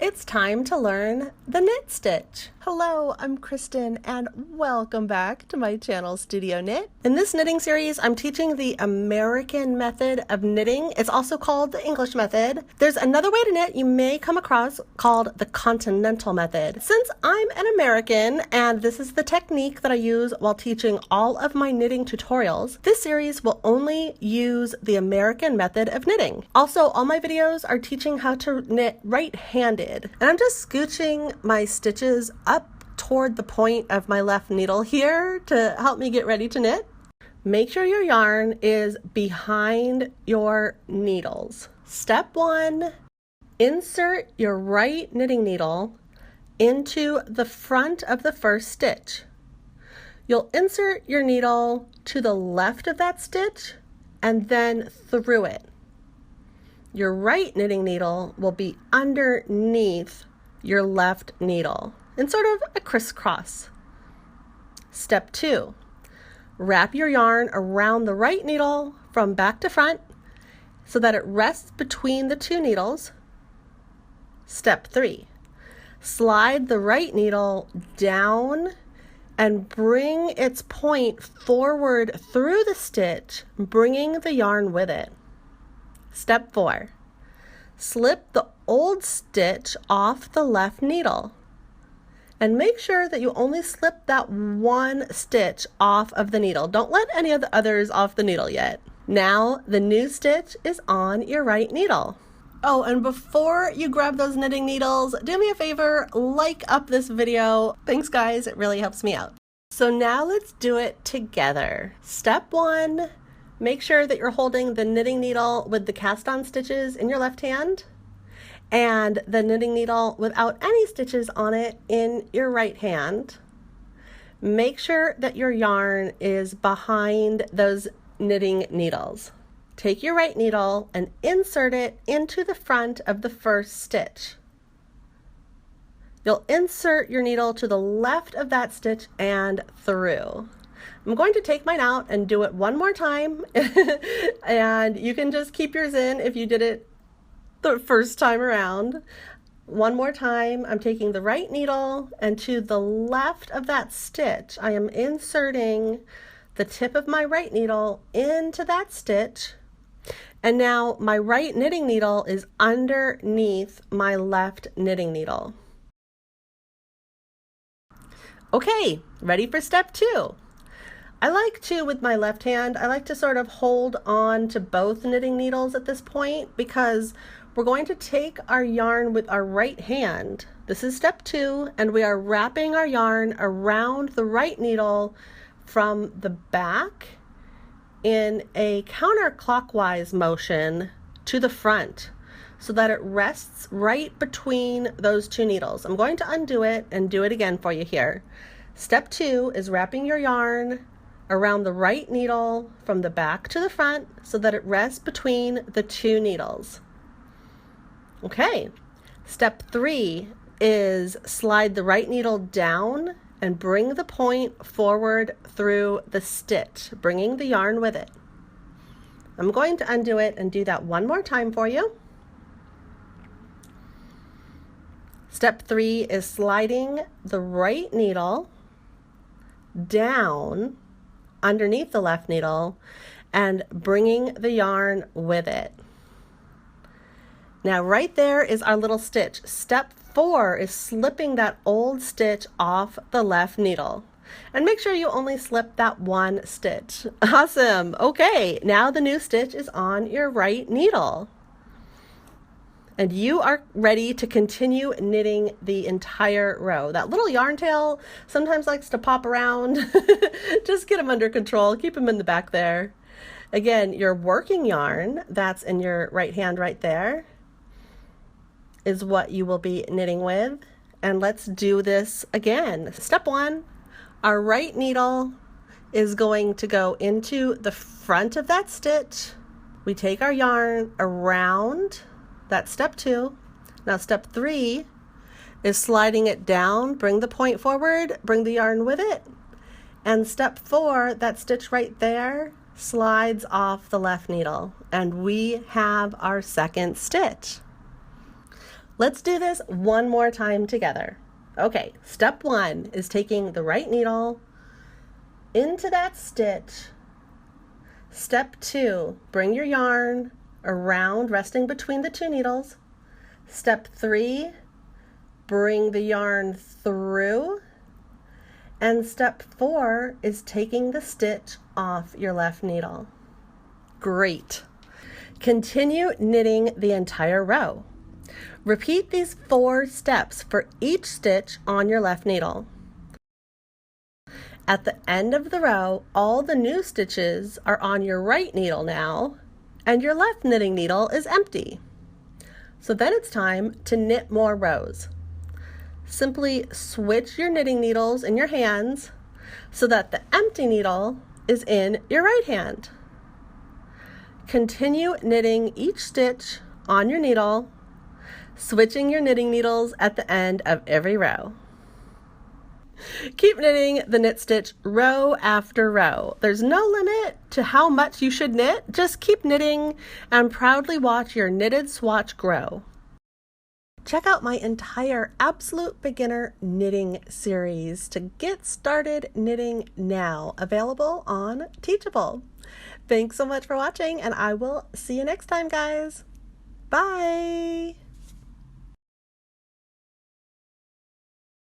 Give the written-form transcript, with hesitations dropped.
It's time to learn the knit stitch. Hello, I'm Kristen and welcome back to my channel Studio Knit. In this knitting series, I'm teaching the American method of knitting. It's also called the English method. There's another way to knit you may come across called the continental method. Since I'm an American and this is the technique that I use while teaching all of my knitting tutorials, this series will only use the American method of knitting. Also, all my videos are teaching how to knit right-handed. And I'm just scooching my stitches up toward the point of my left needle here to help me get ready to knit. Make sure your yarn is behind your needles. Step 1, insert your right knitting needle into the front of the first stitch. You'll insert your needle to the left of that stitch and then through it. Your right knitting needle will be underneath your left needle in sort of a crisscross. Step 2, wrap your yarn around the right needle from back to front so that it rests between the two needles. Step 3, slide the right needle down and bring its point forward through the stitch, bringing the yarn with it. Step 4, slip the old stitch off the left needle and make sure that you only slip that one stitch off of the needle. Don't let any of the others off the needle yet. Now the new stitch is on your right needle. Oh, and before you grab those knitting needles, do me a favor, like up this video. Thanks guys, it really helps me out. So now let's do it together. Step 1, make sure that you're holding the knitting needle with the cast-on stitches in your left hand and the knitting needle without any stitches on it in your right hand. Make sure that your yarn is behind those knitting needles. Take your right needle and insert it into the front of the first stitch. You'll insert your needle to the left of that stitch and through. I'm going to take mine out and do it one more time and you can just keep yours in if you did it the first time around. One more time, I'm taking the right needle and to the left of that stitch, I am inserting the tip of my right needle into that stitch. And now my right knitting needle is underneath my left knitting needle. Okay, ready for step 2. I like to, with my left hand, I like to sort of hold on to both knitting needles at this point because we're going to take our yarn with our right hand. This is step 2, and we are wrapping our yarn around the right needle from the back in a counterclockwise motion to the front so that it rests right between those two needles. I'm going to undo it and do it again for you here. Step 2 is wrapping your yarn around the right needle from the back to the front so that it rests between the two needles. Okay, step 3 is slide the right needle down and bring the point forward through the stitch, bringing the yarn with it. I'm going to undo it and do that one more time for you. Step 3 is sliding the right needle down underneath the left needle and bringing the yarn with it. Now right there is our little stitch. Step 4 is slipping that old stitch off the left needle. And make sure you only slip that one stitch. Awesome. Okay, now the new stitch is on your right needle. And you are ready to continue knitting the entire row. That little yarn tail sometimes likes to pop around. Just get him under control, keep him in the back there. Again, your working yarn, that's in your right hand right there, is what you will be knitting with. And let's do this again. Step 1, our right needle is going to go into the front of that stitch. We take our yarn around. That's step 2. Now step 3 is sliding it down, bring the point forward, bring the yarn with it. And step 4, that stitch right there, slides off the left needle. And we have our second stitch. Let's do this one more time together. Okay, step 1 is taking the right needle into that stitch. Step 2, bring your yarn around, resting between the 2 needles. Step 3, bring the yarn through. And step 4 is taking the stitch off your left needle. Great. Continue knitting the entire row. Repeat these 4 steps for each stitch on your left needle. At the end of the row, all the new stitches are on your right needle now, and your left knitting needle is empty. So then it's time to knit more rows. Simply switch your knitting needles in your hands so that the empty needle is in your right hand. Continue knitting each stitch on your needle, switching your knitting needles at the end of every row. Keep knitting the knit stitch row after row. There's no limit to how much you should knit. Just keep knitting and proudly watch your knitted swatch grow. Check out my entire Absolute Beginner Knitting series to get started knitting now, available on Teachable. Thanks so much for watching, and I will see you next time, guys. Bye!